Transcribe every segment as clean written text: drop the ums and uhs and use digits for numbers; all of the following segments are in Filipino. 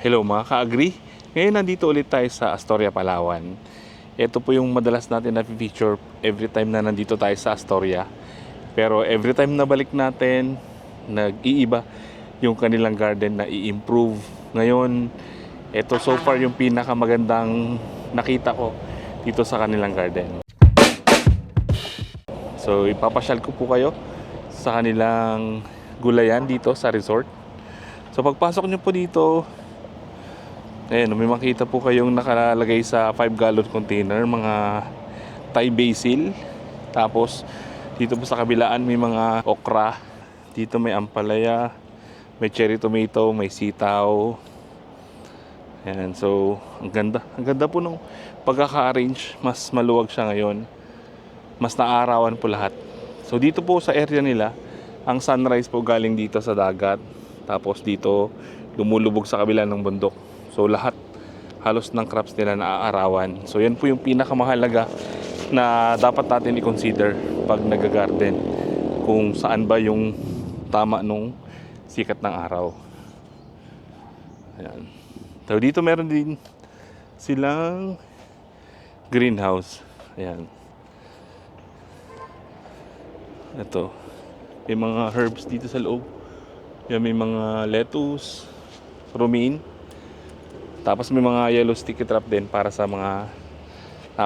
Hello mga ka-agree. Ngayon nandito ulit tayo sa Astoria, Palawan. Ito po yung madalas natin na feature every time na nandito tayo sa Astoria. Pero every time na balik natin, nag-iiba yung kanilang garden na i-improve. Ngayon, ito so far yung pinakamagandang nakita ko dito sa kanilang garden. So ipapasyal ko po kayo sa kanilang gulayan dito sa resort. So pagpasok nyo po dito, ayan, may makita po kayong nakalagay sa 5-gallon container, mga Thai basil. Tapos dito po sa kabilaan may mga okra. Dito may ampalaya, may cherry tomato, may sitaw. Ayan, so ang ganda. Ang ganda po nung pagkaka-arrange. Mas maluwag siya ngayon. Mas naarawan po lahat. So dito po sa area nila, ang sunrise po galing dito sa dagat. Tapos dito lumulubog sa kabila ng bundok. So lahat halos ng crops nila naaarawan. So yan po yung pinakamahalaga na dapat natin i-consider pag nag-garden, kung saan ba yung tama nung sikat ng araw. Ayan. So dito meron din silang greenhouse. Ayan. Ito. May mga herbs dito sa loob. Yan, may mga lettuce, romaine. Tapos may mga yellow sticky trap din para sa mga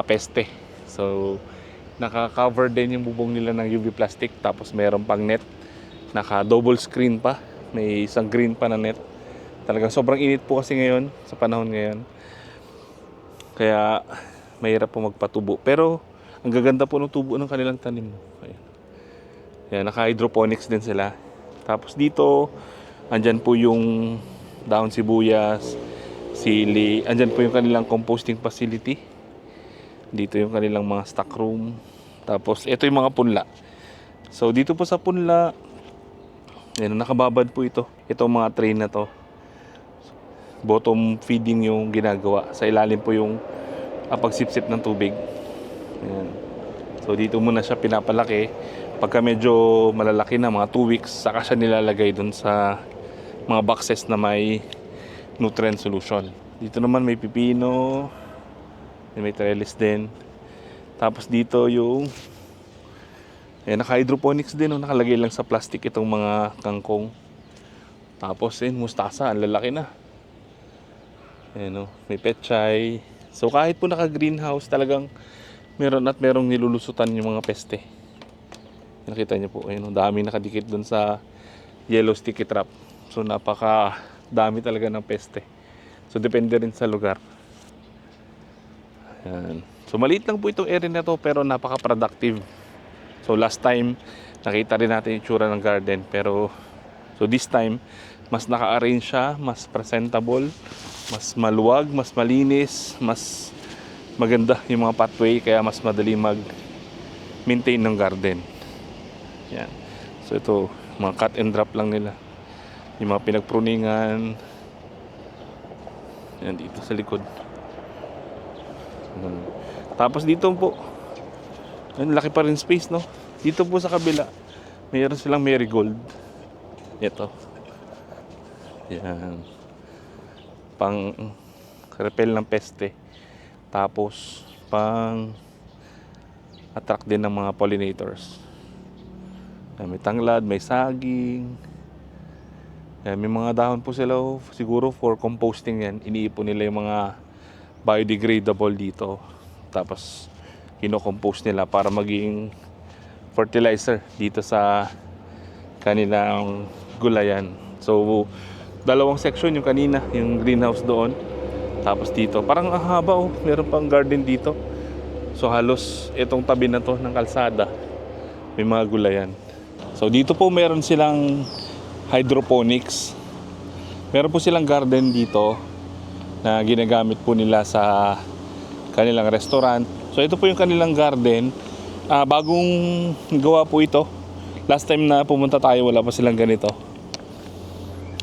peste. So naka-cover din yung bubong nila ng UV plastic. Tapos mayroon pang net. Naka-double screen pa. May isang green pa na net. Talagang sobrang init po kasi ngayon, sa panahon ngayon. Kaya mahirap po magpatubo. Pero ang gaganda po ng tubo ng kanilang tanim. Ayan. Ayan, naka-hydroponics din sila. Tapos dito, andyan po yung daon sibuyas, sili. Andyan po yung kanilang composting facility. Dito yung kanilang mga stock room. Tapos ito yung mga punla. So dito po sa punla, ayan, nakababad po ito. Itong mga tray na to. Bottom feeding yung ginagawa. Sa ilalim po yung pagsipsip ng tubig. Ayan. So dito muna siya pinapalaki. Pagka medyo malalaki na, mga 2 weeks, saka siya nilalagay dun sa mga boxes na may nutrient solution. Dito naman may pipino, may trellis din. Tapos dito yung naka-hydroponics din, nakalagay lang sa plastic itong mga kangkong. Tapos mustasa, ang lalaki na. Ayan, may petchay. So kahit po naka-greenhouse, talagang merong nilulusutan yung mga peste. Nakita niyo po, ayun, dami nakadikit dun sa yellow sticky trap. So napaka dami talaga ng peste. So depende rin sa lugar. Ayan. So maliit lang po itong area na to, pero napaka-productive. So last time nakita rin natin yung itsura ng garden, pero so this time mas naka-arrange siya, mas presentable, mas maluwag, mas malinis, mas maganda yung mga pathway, kaya mas madali mag-maintain ng garden. Yan. So ito, mga cut and drop lang nila. Yung mga pinagpruningan. Yan, dito sa likod. Tapos dito po, yan, laki pa rin space, no? Dito po sa kabila, mayroon silang marigold. Ito. Yan. Pang repel ng peste. Tapos pang attract din ng mga pollinators. May tanglad, may saging. May mga dahon po sila, siguro for composting yan. Iniipon nila yung mga biodegradable dito. Tapos kino-compose nila para maging fertilizer dito sa kanilang gulayan. So dalawang section yung kanina, yung greenhouse doon. Tapos dito, parang ang haba, meron pang garden dito. So halos itong tabi na to ng kalsada, may mga gulayan. So dito po meron silang hydroponics. Meron po silang garden dito na ginagamit po nila sa kanilang restaurant. So ito po yung kanilang garden. Bagong gawa po ito. Last time na pumunta tayo, wala pa silang ganito.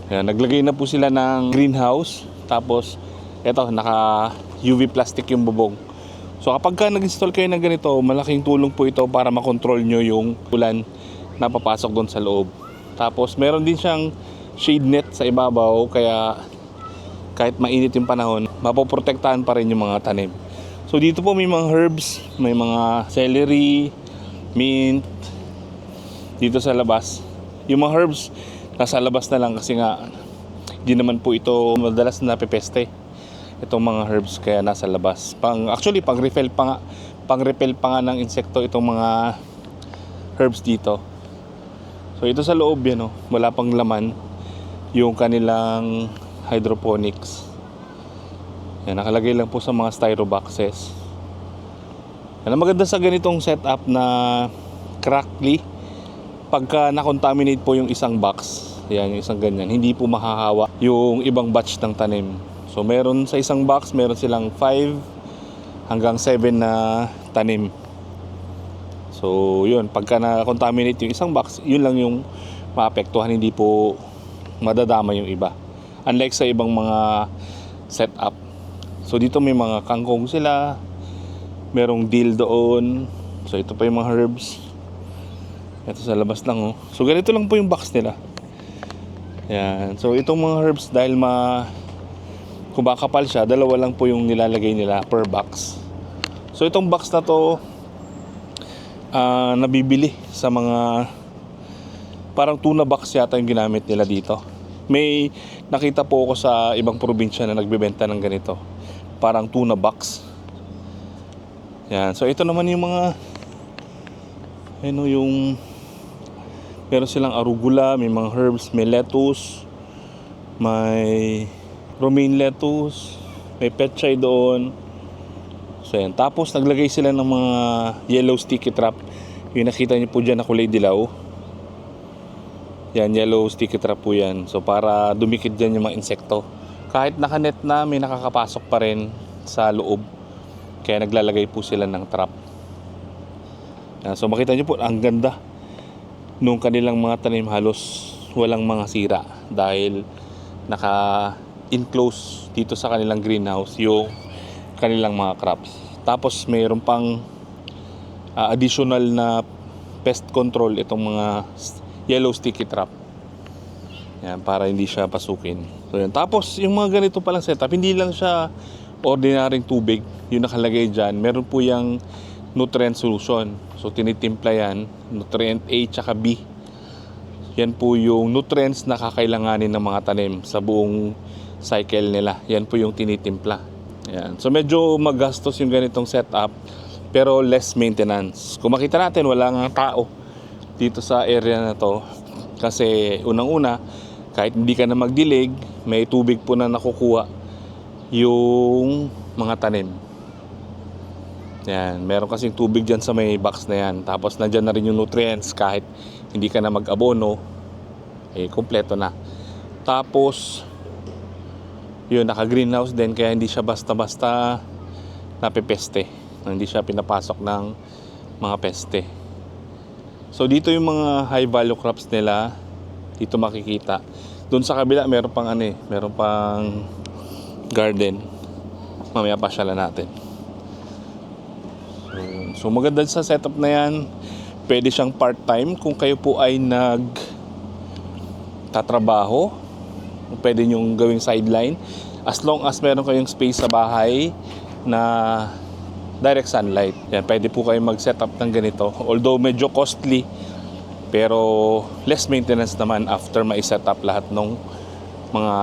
Ayan, naglagay na po sila ng greenhouse. Tapos ito, naka UV plastic yung bubong. So kapag ka nag-install kayo ng ganito, malaking tulong po ito para makontrol nyo yung ulan na papasok doon sa loob. Tapos meron din siyang shade net sa ibabaw, kaya kahit mainit yung panahon, mapoprotektahan pa rin yung mga tanim. So dito po may mga herbs, may mga celery, mint, dito sa labas. Yung mga herbs, nasa labas na lang kasi nga, hindi naman po ito madalas na napepeste. Itong mga herbs kaya nasa labas. Actually, pang-repel pa nga ng insekto itong mga herbs dito. So ito sa loob yan, oh, wala pang laman yung kanilang hydroponics. Yan, nakalagay lang po sa mga styro boxes. Yan, ang maganda sa ganitong setup na crackly, pagka na-contaminate po yung isang box, yan, yung isang ganyan, hindi po mahahawa yung ibang batch ng tanim. So meron sa isang box, meron silang 5 hanggang 7 na tanim. So yun, pagka na-contaminate yung isang box, yun lang yung maapektuhan, hindi po madadama yung iba. Unlike sa ibang mga setup. So dito may mga kangkong sila, merong dill doon. So ito pa yung mga herbs. Ito sa labas lang, oh. So ganito lang po yung box nila. Yan. So itong mga herbs, dahil kumakapal siya, dalawa lang po yung nilalagay nila per box. So itong box na to, nabibili sa mga parang tuna box yata yung ginamit nila dito. May nakita po ako sa ibang probinsya na nagbebenta ng ganito, parang tuna box. Yan. So ito naman yung mga yung meron silang arugula, may mga herbs, may lettuce, may romaine lettuce, may petchay doon. So yan. Tapos naglagay sila ng mga yellow sticky trap. Yung nakita niyo po dyan na kulay dilaw. Yan, yellow sticky trap po yan. So para dumikit dyan yung mga insekto. Kahit nakanet na, may nakakapasok pa rin sa loob. Kaya naglalagay po sila ng trap. Yan, so makita niyo po, ang ganda nung kanilang mga tanim, halos walang mga sira. Dahil naka-enclose dito sa kanilang greenhouse yung kanilang mga crops. Tapos mayroon pang additional na pest control itong mga yellow sticky trap. Yan, para hindi siya pasukin. So yan. Tapos yung mga ganito palang setup, hindi lang siya ordinaryong tubig yung nakalagay dyan. Meron po yung nutrient solution. So tinitimpla yan, nutrient A tsaka B. Yan po yung nutrients na kakailanganin ng mga tanim sa buong cycle nila. Yan po yung tinitimpla. Yan. So medyo magastos yung ganitong setup, pero less maintenance. Kung makita natin, wala nga tao dito sa area na to. Kasi unang-una, kahit hindi ka na magdilig, may tubig po na nakukuha yung mga tanim. Yan. Meron kasing tubig dyan sa may box na yan. Tapos nandyan na rin yung nutrients, kahit hindi ka na mag-abono, kompleto na. Tapos yun, naka-greenhouse din, kaya hindi siya basta-basta napepeste. Hindi siya pinapasok ng mga peste. So dito yung mga high value crops nila, dito makikita. Doon sa kabila meron pang meron pang garden. Mamaya pasyalan natin. So maganda sa setup na yan. Pwede siyang part-time kung kayo po ay tatrabaho. Pwede nyong gawing sideline. As long as meron kayong space sa bahay na direct sunlight. Yan, pwede po kayo mag-set up ng ganito. Although medyo costly, pero less maintenance naman after ma-set up lahat ng mga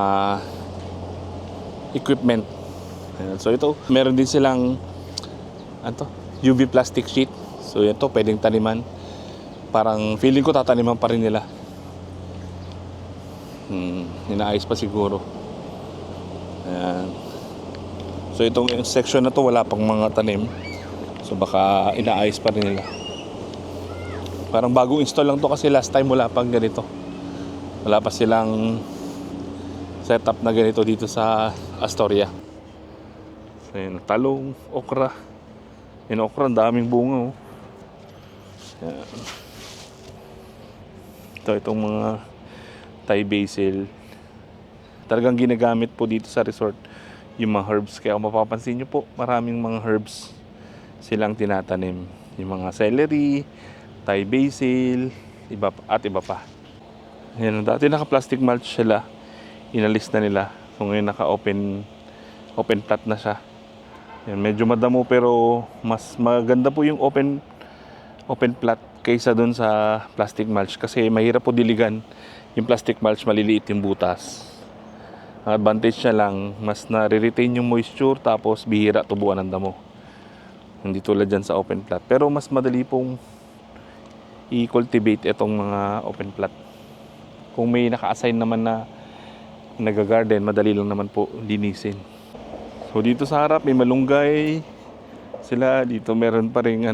equipment. Yan. So ito, meron din silang UV plastic sheet. So ito, pwedeng taniman. Parang feeling ko tataniman pa rin nila. Inaayos pa siguro. Ayan. So itong section na to wala pang mga tanim. So baka inaayos pa rin nila. Parang bagong install lang to kasi last time wala pang ganito. Wala pa silang setup na ganito dito sa Astoria. So yun, talong, okra. Yung okra, ang daming bunga, oh. Ayan. Itong mga Thai basil. Talagang ginagamit po dito sa resort yung mga herbs. Kaya kung mapapansin nyo po, maraming mga herbs silang tinatanim. Yung mga celery, Thai basil, iba pa. Yan, dati naka-plastic mulch sila. Inalis na nila So ngayon open plat na siya. Yan, medyo madamo pero mas maganda po yung open plat kaysa dun sa plastic mulch kasi mahirap po diligan. Yung plastic mulch maliliit yung butas. Ang advantage niya lang, mas nare-retain yung moisture tapos bihira tubuan ng damo. Hindi tulad dyan sa open plat. Pero mas madali pong i-cultivate itong mga open plat. Kung may naka-assign naman na nag-garden, madali lang naman po linisin. So dito sa harap may malunggay sila. Dito meron pa rin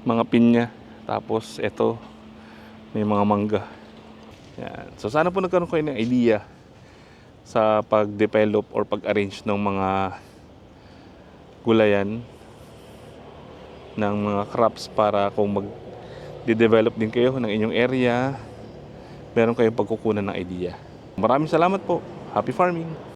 mga pinya. Tapos ito may mga mangga. Yan. So sana po nagkaroon kayo ng idea sa pag-develop or pag-arrange ng mga gulayan ng mga crops para kung mag-develop din kayo ng inyong area, meron kayong pagkukunan ng idea. Maraming salamat po. Happy farming!